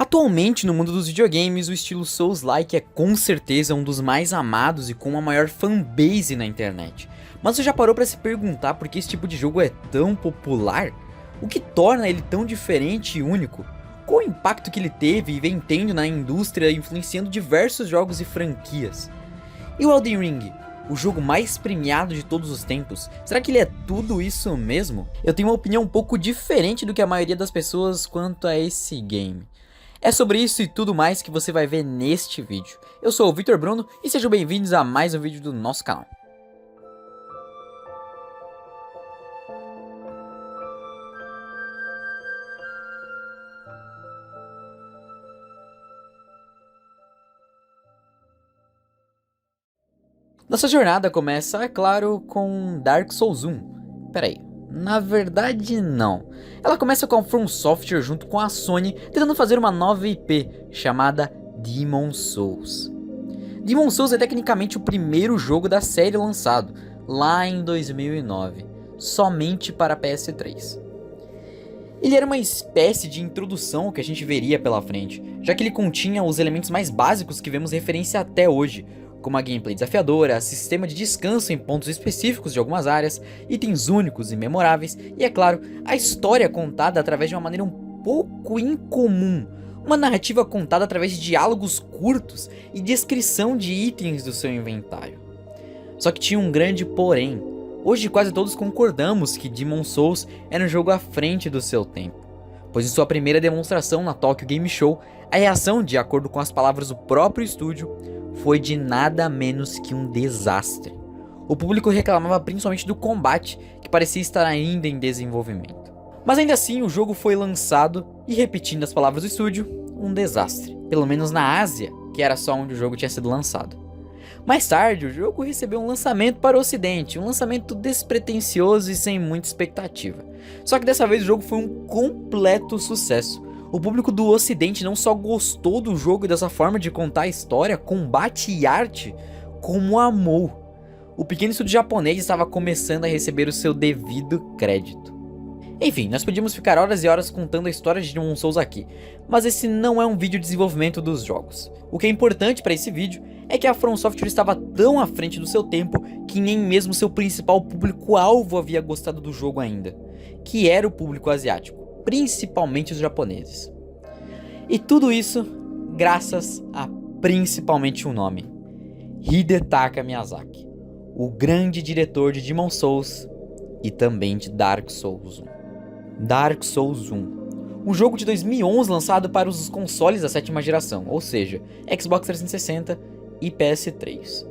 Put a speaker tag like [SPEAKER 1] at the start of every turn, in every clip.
[SPEAKER 1] Atualmente, no mundo dos videogames, o estilo Souls-like é com certeza um dos mais amados e com uma maior fanbase na internet. Mas você já parou para se perguntar por que esse tipo de jogo é tão popular? O que torna ele tão diferente e único? Qual o impacto que ele teve e vem tendo na indústria, influenciando diversos jogos e franquias? E o Elden Ring? O jogo mais premiado de todos os tempos, será que ele é tudo isso mesmo? Eu tenho uma opinião um pouco diferente do que a maioria das pessoas quanto a esse game. É sobre isso e tudo mais que você vai ver neste vídeo. Eu sou o Vitor Bruno e sejam bem-vindos a mais um vídeo do nosso canal. Nossa jornada começa, é claro, com Dark Souls 1. Peraí, na verdade não. Ela começa com a From Software junto com a Sony tentando fazer uma nova IP chamada Demon Souls. Demon Souls é tecnicamente o primeiro jogo da série lançado, lá em 2009, somente para PS3. Ele era uma espécie de introdução ao que a gente veria pela frente, já que ele continha os elementos mais básicos que vemos referência até hoje, como a gameplay desafiadora, sistema de descanso em pontos específicos de algumas áreas, itens únicos e memoráveis, e é claro, a história contada através de uma maneira um pouco incomum, uma narrativa contada através de diálogos curtos e descrição de itens do seu inventário. Só que tinha um grande porém. Hoje quase todos concordamos que Demon Souls era um jogo à frente do seu tempo, pois em sua primeira demonstração na Tokyo Game Show, a reação, de acordo com as palavras do próprio estúdio, foi de nada menos que um desastre. O público reclamava principalmente do combate, que parecia estar ainda em desenvolvimento. Mas ainda assim, o jogo foi lançado e, repetindo as palavras do estúdio, um desastre. Pelo menos na Ásia, que era só onde o jogo tinha sido lançado. Mais tarde, o jogo recebeu um lançamento para o ocidente, um lançamento despretensioso e sem muita expectativa. Só que dessa vez o jogo foi um completo sucesso. O público do ocidente não só gostou do jogo e dessa forma de contar a história, combate e arte, como amou. O pequeno estúdio japonês estava começando a receber o seu devido crédito. Enfim, nós podíamos ficar horas e horas contando a história de Demon Souls aqui, mas esse não é um vídeo de desenvolvimento dos jogos. O que é importante para esse vídeo é que a From Software estava tão à frente do seu tempo que nem mesmo seu principal público-alvo havia gostado do jogo ainda, que era o público asiático, principalmente os japoneses. E tudo isso graças a principalmente um nome: Hidetaka Miyazaki, o grande diretor de Demon Souls e também de Dark Souls 1. Dark Souls 1, um jogo de 2011 lançado para os consoles da sétima geração, ou seja, Xbox 360 e PS3.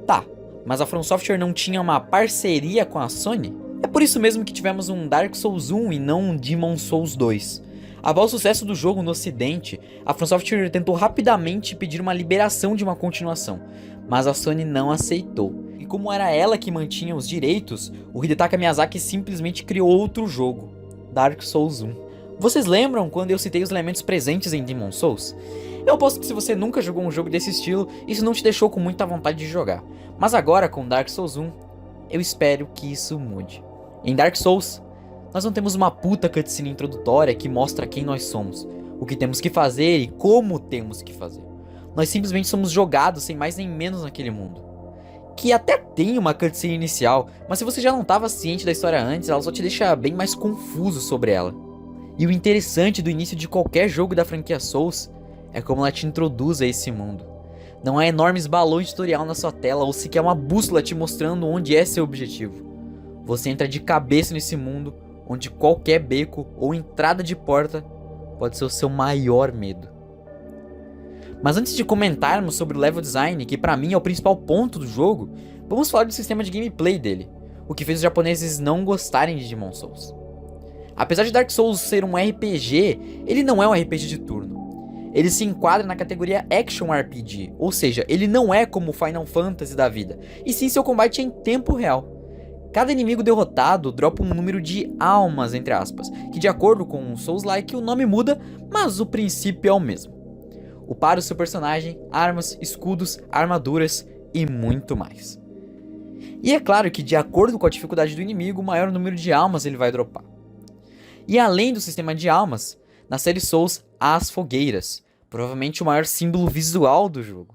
[SPEAKER 1] Tá, mas a From Software não tinha uma parceria com a Sony? É por isso mesmo que tivemos um Dark Souls 1 e não um Demon Souls 2. Após o sucesso do jogo no ocidente, a From Software tentou rapidamente pedir uma liberação de uma continuação, mas a Sony não aceitou. E como era ela que mantinha os direitos, o Hidetaka Miyazaki simplesmente criou outro jogo, Dark Souls 1. Vocês lembram quando eu citei os elementos presentes em Demon Souls? Eu aposto que se você nunca jogou um jogo desse estilo, isso não te deixou com muita vontade de jogar. Mas agora com Dark Souls 1, eu espero que isso mude. Em Dark Souls, nós não temos uma puta cutscene introdutória que mostra quem nós somos, o que temos que fazer e como temos que fazer. Nós simplesmente somos jogados sem mais nem menos naquele mundo. Que até tem uma cutscene inicial, mas se você já não estava ciente da história antes, ela só te deixa bem mais confuso sobre ela. E o interessante do início de qualquer jogo da franquia Souls é como ela te introduz a esse mundo. Não há enormes balões de tutorial na sua tela ou sequer uma bússola te mostrando onde é seu objetivo. Você entra de cabeça nesse mundo, onde qualquer beco ou entrada de porta pode ser o seu maior medo. Mas antes de comentarmos sobre o level design, que pra mim é o principal ponto do jogo, vamos falar do sistema de gameplay dele, o que fez os japoneses não gostarem de Demon Souls. Apesar de Dark Souls ser um RPG, ele não é um RPG de turno. Ele se enquadra na categoria Action RPG, ou seja, ele não é como Final Fantasy da vida, e sim seu combate é em tempo real. Cada inimigo derrotado dropa um número de almas, entre aspas, que de acordo com o Souls-like o nome muda, mas o princípio é o mesmo. Upar o seu personagem, armas, escudos, armaduras e muito mais. E é claro que de acordo com a dificuldade do inimigo, o maior número de almas ele vai dropar. E além do sistema de almas, na série Souls as fogueiras, provavelmente o maior símbolo visual do jogo.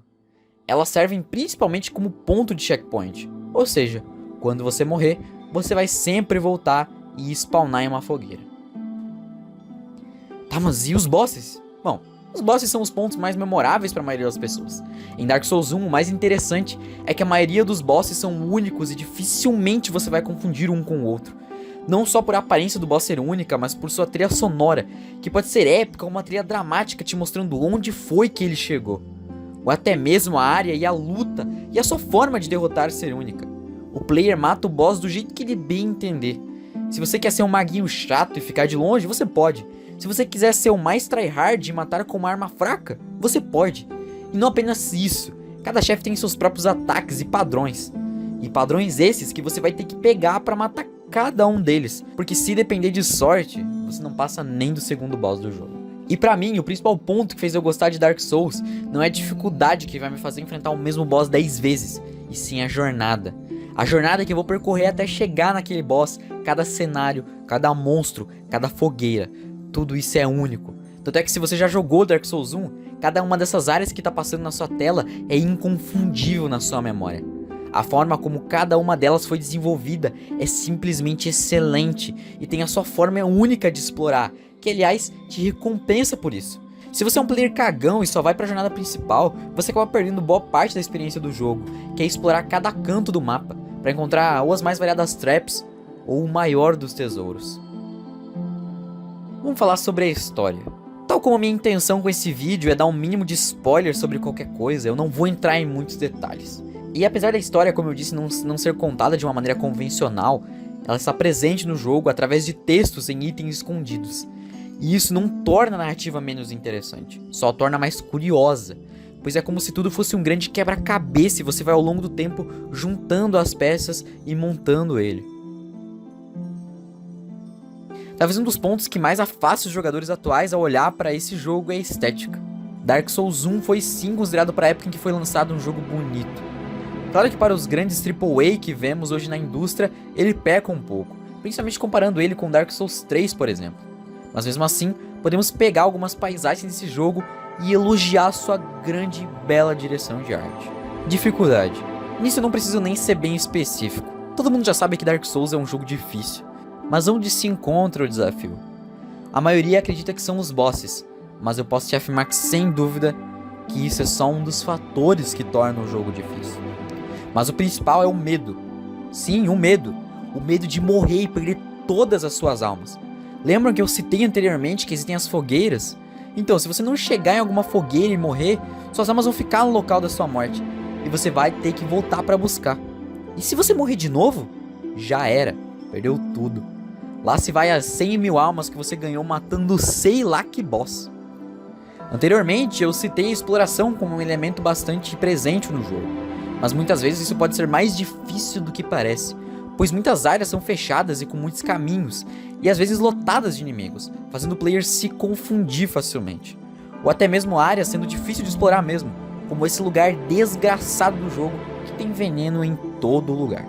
[SPEAKER 1] Elas servem principalmente como ponto de checkpoint, ou seja, quando você morrer, você vai sempre voltar e spawnar em uma fogueira. Tá, mas e os bosses? Bom, os bosses são os pontos mais memoráveis para a maioria das pessoas. Em Dark Souls 1, o mais interessante é que a maioria dos bosses são únicos e dificilmente você vai confundir um com o outro. Não só por a aparência do boss ser única, mas por sua trilha sonora, que pode ser épica ou uma trilha dramática te mostrando onde foi que ele chegou. Ou até mesmo a área e a luta e a sua forma de derrotar ser única. O player mata o boss do jeito que ele bem entender. Se você quer ser um maguinho chato e ficar de longe, você pode. Se você quiser ser o mais tryhard e matar com uma arma fraca, você pode. E não apenas isso, cada chefe tem seus próprios ataques e padrões. E padrões esses que você vai ter que pegar para matar cada um deles. Porque se depender de sorte, você não passa nem do segundo boss do jogo. E pra mim, o principal ponto que fez eu gostar de Dark Souls não é a dificuldade que vai me fazer enfrentar o mesmo boss 10 vezes, e sim a jornada. A jornada que eu vou percorrer até chegar naquele boss, cada cenário, cada monstro, cada fogueira. Tudo isso é único. Tanto é que se você já jogou Dark Souls 1, cada uma dessas áreas que tá passando na sua tela é inconfundível na sua memória. A forma como cada uma delas foi desenvolvida é simplesmente excelente e tem a sua forma única de explorar, que aliás te recompensa por isso. Se você é um player cagão e só vai pra jornada principal, você acaba perdendo boa parte da experiência do jogo, que é explorar cada canto do mapa, para encontrar ou as mais variadas traps, ou o maior dos tesouros. Vamos falar sobre a história. Tal como a minha intenção com esse vídeo é dar um mínimo de spoiler sobre qualquer coisa, eu não vou entrar em muitos detalhes. E apesar da história, como eu disse, não ser contada de uma maneira convencional, ela está presente no jogo através de textos em itens escondidos. E isso não torna a narrativa menos interessante, só a torna mais curiosa, pois é como se tudo fosse um grande quebra-cabeça e você vai ao longo do tempo juntando as peças e montando ele. Talvez um dos pontos que mais afasta os jogadores atuais ao olhar para esse jogo é a estética. Dark Souls 1 foi sim considerado para a época em que foi lançado um jogo bonito. Claro que para os grandes AAA que vemos hoje na indústria, ele peca um pouco, principalmente comparando ele com Dark Souls 3, por exemplo. Mas mesmo assim, podemos pegar algumas paisagens desse jogo e elogiar sua grande e bela direção de arte. Dificuldade. Nisso eu não preciso nem ser bem específico. Todo mundo já sabe que Dark Souls é um jogo difícil. Mas onde se encontra o desafio? A maioria acredita que são os bosses, mas eu posso te afirmar que sem dúvida que isso é só um dos fatores que torna o jogo difícil. Mas o principal é o medo. Sim, o medo. O medo de morrer e perder todas as suas almas. Lembram que eu citei anteriormente que existem as fogueiras? Então, se você não chegar em alguma fogueira e morrer, suas almas vão ficar no local da sua morte. E você vai ter que voltar para buscar. E se você morrer de novo, já era. Perdeu tudo. Lá se vai as 100 mil almas que você ganhou matando sei lá que boss. Anteriormente, eu citei a exploração como um elemento bastante presente no jogo. Mas muitas vezes isso pode ser mais difícil do que parece, pois muitas áreas são fechadas e com muitos caminhos, e às vezes lotadas de inimigos, fazendo o player se confundir facilmente. Ou até mesmo áreas sendo difícil de explorar mesmo, como esse lugar desgraçado do jogo que tem veneno em todo lugar.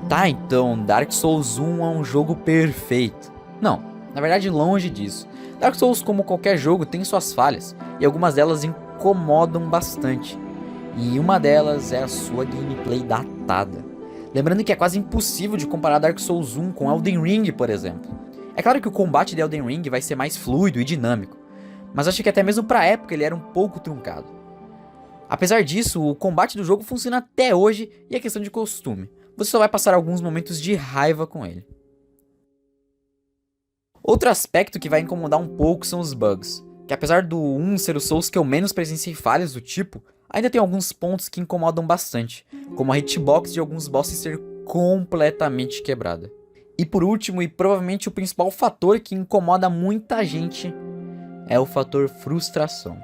[SPEAKER 1] Tá, então, Dark Souls 1 é um jogo perfeito. Não, na verdade longe disso. Dark Souls, como qualquer jogo, tem suas falhas, e algumas delas incomodam bastante. E uma delas é a sua gameplay datada. Lembrando que é quase impossível de comparar Dark Souls 1 com Elden Ring, por exemplo. É claro que o combate de Elden Ring vai ser mais fluido e dinâmico, mas acho que até mesmo pra época ele era um pouco truncado. Apesar disso, o combate do jogo funciona até hoje e é questão de costume. Você só vai passar alguns momentos de raiva com ele. Outro aspecto que vai incomodar um pouco são os bugs, que apesar do 1 ser o Souls que eu menos presenciei falhas do tipo, ainda tem alguns pontos que incomodam bastante, como a hitbox de alguns bosses ser completamente quebrada. E por último, e provavelmente o principal fator que incomoda muita gente, é o fator frustração.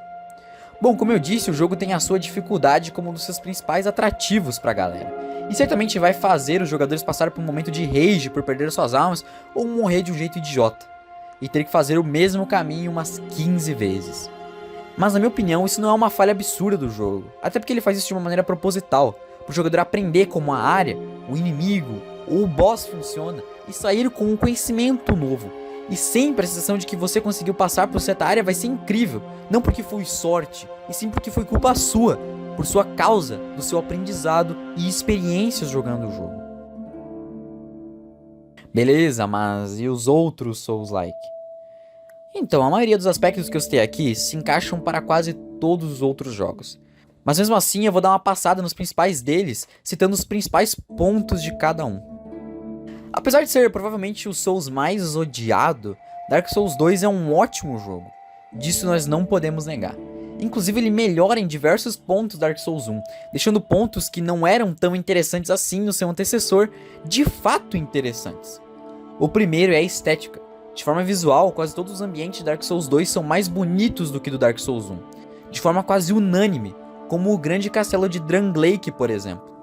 [SPEAKER 1] Bom, como eu disse, o jogo tem a sua dificuldade como um dos seus principais atrativos pra galera. E certamente vai fazer os jogadores passar por um momento de rage por perder suas almas ou morrer de um jeito idiota. E ter que fazer o mesmo caminho umas 15 vezes. Mas na minha opinião, isso não é uma falha absurda do jogo. Até porque ele faz isso de uma maneira proposital. Para o jogador aprender como a área, o inimigo ou o boss funciona e sair com um conhecimento novo. E sempre a sensação de que você conseguiu passar por certa área vai ser incrível. Não porque foi sorte, e sim porque foi culpa sua, por sua causa, do seu aprendizado e experiências jogando o jogo. Beleza, mas e os outros Souls-like? Então, a maioria dos aspectos que eu citei aqui se encaixam para quase todos os outros jogos. Mas mesmo assim, eu vou dar uma passada nos principais deles, citando os principais pontos de cada um. Apesar de ser provavelmente o Souls mais odiado, Dark Souls 2 é um ótimo jogo. Disso nós não podemos negar. Inclusive ele melhora em diversos pontos Dark Souls 1, deixando pontos que não eram tão interessantes assim no seu antecessor, de fato interessantes. O primeiro é a estética. De forma visual, quase todos os ambientes de Dark Souls 2 são mais bonitos do que do Dark Souls 1. De forma quase unânime, como o grande castelo de Drangleic, por exemplo.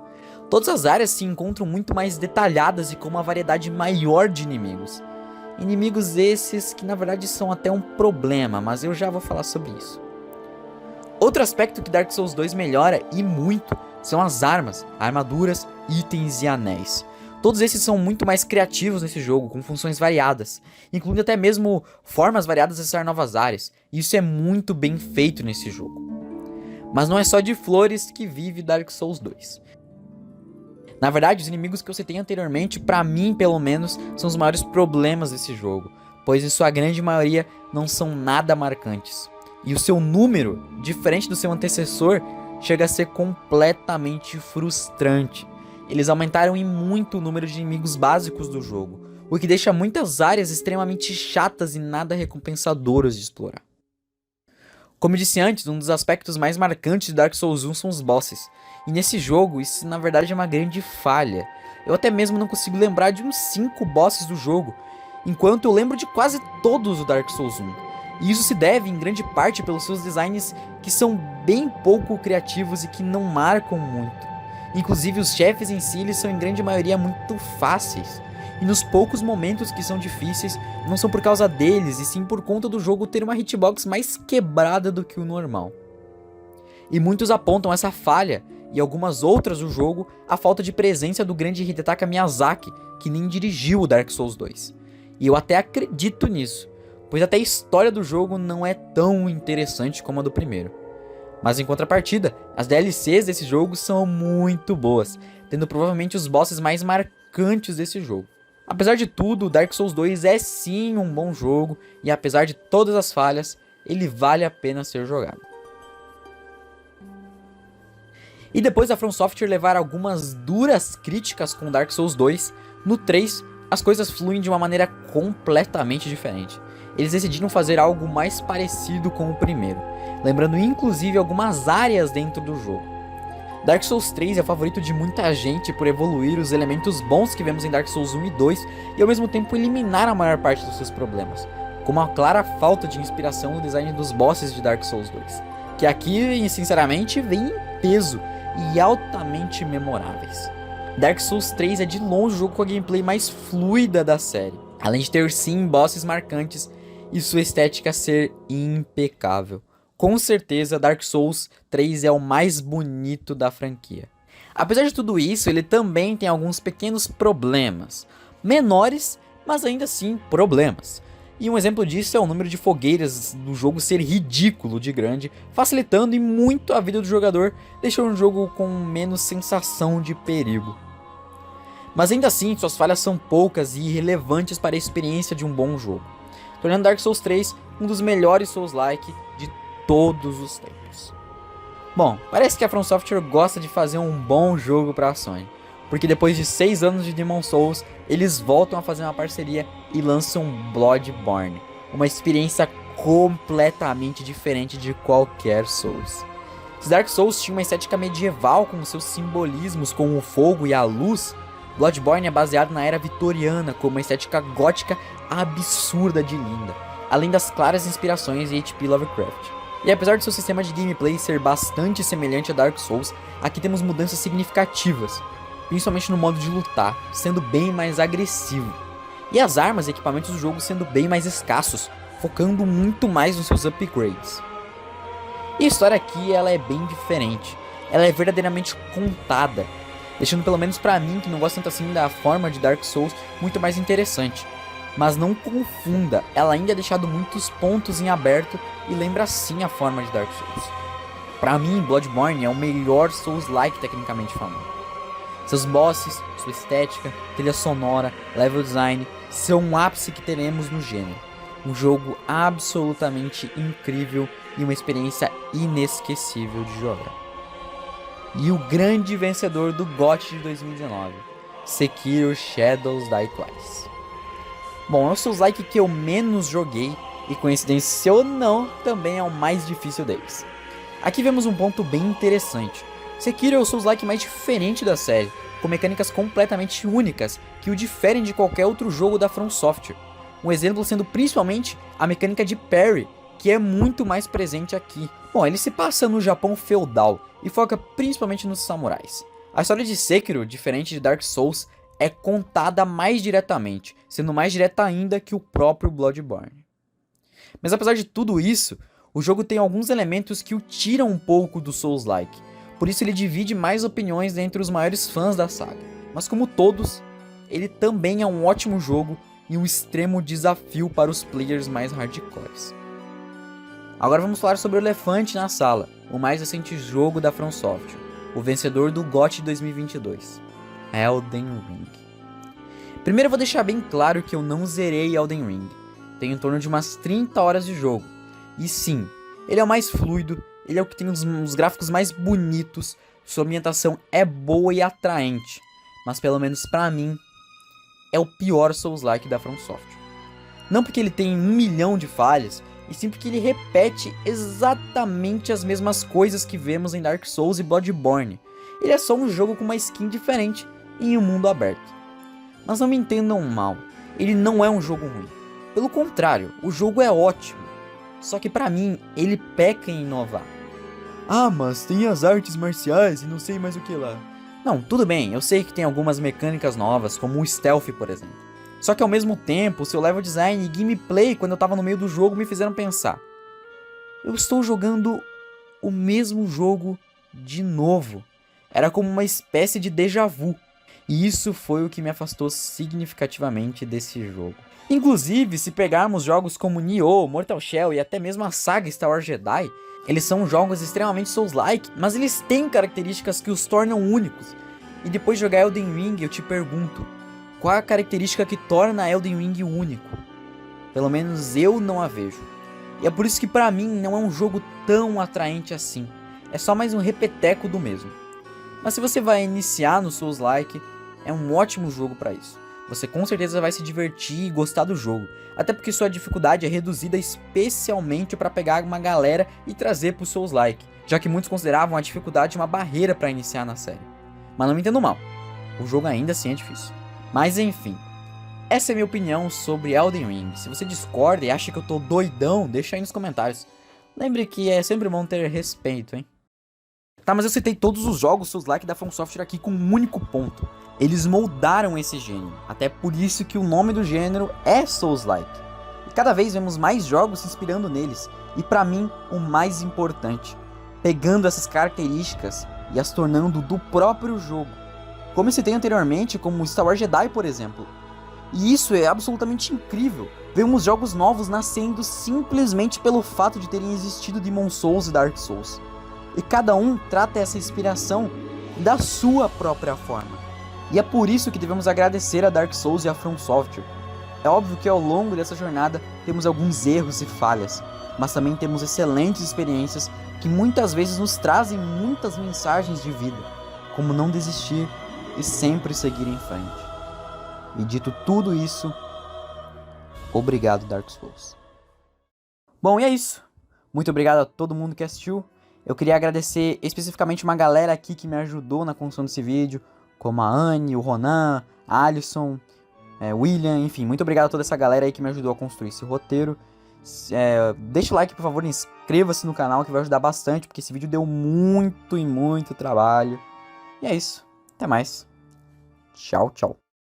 [SPEAKER 1] Todas as áreas se encontram muito mais detalhadas e com uma variedade maior de inimigos. Inimigos esses que na verdade são até um problema, mas eu já vou falar sobre isso. Outro aspecto que Dark Souls 2 melhora, e muito, são as armas, armaduras, itens e anéis. Todos esses são muito mais criativos nesse jogo, com funções variadas, incluindo até mesmo formas variadas de acessar novas áreas, e isso é muito bem feito nesse jogo. Mas não é só de flores que vive Dark Souls 2. Na verdade, os inimigos que eu citei anteriormente, pra mim pelo menos, são os maiores problemas desse jogo, pois em sua grande maioria não são nada marcantes. E o seu número, diferente do seu antecessor, chega a ser completamente frustrante. Eles aumentaram em muito o número de inimigos básicos do jogo, o que deixa muitas áreas extremamente chatas e nada recompensadoras de explorar. Como eu disse antes, um dos aspectos mais marcantes de Dark Souls 1 são os bosses, e nesse jogo isso na verdade é uma grande falha. Eu até mesmo não consigo lembrar de uns 5 bosses do jogo, enquanto eu lembro de quase todos do Dark Souls 1. E isso se deve em grande parte pelos seus designs que são bem pouco criativos e que não marcam muito. Inclusive os chefes em si eles são em grande maioria muito fáceis. E nos poucos momentos que são difíceis, não são por causa deles, e sim por conta do jogo ter uma hitbox mais quebrada do que o normal. E muitos apontam essa falha, e algumas outras do jogo, a falta de presença do grande Hidetaka Miyazaki, que nem dirigiu o Dark Souls 2. E eu até acredito nisso, pois até a história do jogo não é tão interessante como a do primeiro. Mas em contrapartida, as DLCs desse jogo são muito boas, tendo provavelmente os bosses mais marcantes desse jogo. Apesar de tudo, Dark Souls 2 é sim um bom jogo, e apesar de todas as falhas, ele vale a pena ser jogado. E depois da From Software levar algumas duras críticas com Dark Souls 2, no 3 as coisas fluem de uma maneira completamente diferente. Eles decidiram fazer algo mais parecido com o primeiro, lembrando inclusive algumas áreas dentro do jogo. Dark Souls 3 é o favorito de muita gente por evoluir os elementos bons que vemos em Dark Souls 1 e 2 e ao mesmo tempo eliminar a maior parte dos seus problemas, como a clara falta de inspiração no design dos bosses de Dark Souls 2, que aqui, sinceramente, vem em peso e altamente memoráveis. Dark Souls 3 é de longe o jogo com a gameplay mais fluida da série, além de ter sim bosses marcantes e sua estética ser impecável. Com certeza Dark Souls 3 é o mais bonito da franquia. Apesar de tudo isso, ele também tem alguns pequenos problemas, menores, mas ainda assim problemas. E um exemplo disso é o número de fogueiras do jogo ser ridículo de grande, facilitando e muito a vida do jogador, deixando o jogo com menos sensação de perigo. Mas ainda assim, suas falhas são poucas e irrelevantes para a experiência de um bom jogo, tornando Dark Souls 3 um dos melhores Souls-like de todos os tempos. Bom, parece que a From Software gosta de fazer um bom jogo para a Sony, porque depois de 6 anos de Demon's Souls, eles voltam a fazer uma parceria e lançam Bloodborne, uma experiência completamente diferente de qualquer Souls. Se Dark Souls tinha uma estética medieval com seus simbolismos como o fogo e a luz, Bloodborne é baseado na era vitoriana com uma estética gótica absurda de linda, além das claras inspirações de H.P. Lovecraft. E apesar de seu sistema de gameplay ser bastante semelhante a Dark Souls, aqui temos mudanças significativas, principalmente no modo de lutar, sendo bem mais agressivo. E as armas e equipamentos do jogo sendo bem mais escassos, focando muito mais nos seus upgrades. E a história aqui ela é bem diferente, ela é verdadeiramente contada, deixando pelo menos pra mim, que não gosto tanto assim da forma de Dark Souls, muito mais interessante. Mas não confunda, ela ainda é deixado muitos pontos em aberto e lembra sim a forma de Dark Souls. Pra mim, Bloodborne é o melhor Souls-like tecnicamente falando. Seus bosses, sua estética, trilha sonora, level design são um ápice que teremos no gênero. Um jogo absolutamente incrível e uma experiência inesquecível de jogar. E o grande vencedor do GOTY de 2019, Sekiro Shadows Die Twice. Bom, é o Souls-like que eu menos joguei e, coincidência ou não, também é o mais difícil deles. Aqui vemos um ponto bem interessante. Sekiro é o Souls-like mais diferente da série, com mecânicas completamente únicas que o diferem de qualquer outro jogo da From Software. Um exemplo sendo principalmente a mecânica de parry, que é muito mais presente aqui. Bom, ele se passa no Japão feudal e foca principalmente nos samurais. A história de Sekiro, diferente de Dark Souls, é contada mais diretamente, sendo mais direta ainda que o próprio Bloodborne. Mas apesar de tudo isso, o jogo tem alguns elementos que o tiram um pouco do Souls-like, por isso ele divide mais opiniões entre os maiores fãs da saga. Mas como todos, ele também é um ótimo jogo e um extremo desafio para os players mais hardcores. Agora vamos falar sobre o elefante na sala, o mais recente jogo da From Software, o vencedor do GOTY 2022, Elden Ring. Primeiro eu vou deixar bem claro que eu não zerei Elden Ring, tenho em torno de umas 30 horas de jogo, e sim, ele é o mais fluido, ele é o que tem os gráficos mais bonitos, sua ambientação é boa e atraente, mas pelo menos pra mim, é o pior Souls-like da From Software. Não porque ele tem 1 milhão de falhas, e sim porque ele repete exatamente as mesmas coisas que vemos em Dark Souls e Bloodborne. Ele é só um jogo com uma skin diferente em um mundo aberto. Mas não me entendam mal, ele não é um jogo ruim. Pelo contrário, o jogo é ótimo. Só que pra mim, ele peca em inovar. Ah, mas tem as artes marciais e não sei mais o que lá. Não, tudo bem, eu sei que tem algumas mecânicas novas, como o stealth, por exemplo. Só que ao mesmo tempo, o seu level design e gameplay, quando eu tava no meio do jogo, me fizeram pensar: eu estou jogando o mesmo jogo de novo. Era como uma espécie de déjà vu. E isso foi o que me afastou significativamente desse jogo. Inclusive, se pegarmos jogos como Nioh, Mortal Shell e até mesmo a saga Star Wars Jedi, eles são jogos extremamente Souls-like, mas eles têm características que os tornam únicos. E depois de jogar Elden Ring, eu te pergunto, qual a característica que torna Elden Ring único? Pelo menos eu não a vejo. E é por isso que pra mim não é um jogo tão atraente assim. É só mais um repeteco do mesmo. Mas se você vai iniciar no Souls-like, é um ótimo jogo pra isso. Você com certeza vai se divertir e gostar do jogo, até porque sua dificuldade é reduzida especialmente para pegar uma galera e trazer pro Souls-like, já que muitos consideravam a dificuldade uma barreira para iniciar na série. Mas não me entendo mal, o jogo ainda assim é difícil. Mas enfim, essa é a minha opinião sobre Elden Ring. Se você discorda e acha que eu tô doidão, deixa aí nos comentários. Lembre que é sempre bom ter respeito, hein? Tá, mas eu citei todos os jogos Souls-like da From Software aqui com um único ponto. Eles moldaram esse gênero, até por isso que o nome do gênero é Souls-like. E cada vez vemos mais jogos se inspirando neles, e pra mim, o mais importante, pegando essas características e as tornando do próprio jogo. Como eu citei anteriormente, como Star Wars Jedi, por exemplo. E isso é absolutamente incrível. Vemos jogos novos nascendo simplesmente pelo fato de terem existido Demon Souls e Dark Souls. E cada um trata essa inspiração da sua própria forma. E é por isso que devemos agradecer a Dark Souls e a From Software. É óbvio que ao longo dessa jornada temos alguns erros e falhas, mas também temos excelentes experiências que muitas vezes nos trazem muitas mensagens de vida, como não desistir e sempre seguir em frente. E dito tudo isso, obrigado Dark Souls. Bom, e é isso. Muito obrigado a todo mundo que assistiu. Eu queria agradecer especificamente uma galera aqui que me ajudou na construção desse vídeo, como a Anne, o Ronan, a Alisson, William, enfim, muito obrigado a toda essa galera aí que me ajudou a construir esse roteiro. Deixa o like, por favor, inscreva-se no canal que vai ajudar bastante, porque esse vídeo deu muito e muito trabalho. E é isso, até mais. Tchau, tchau.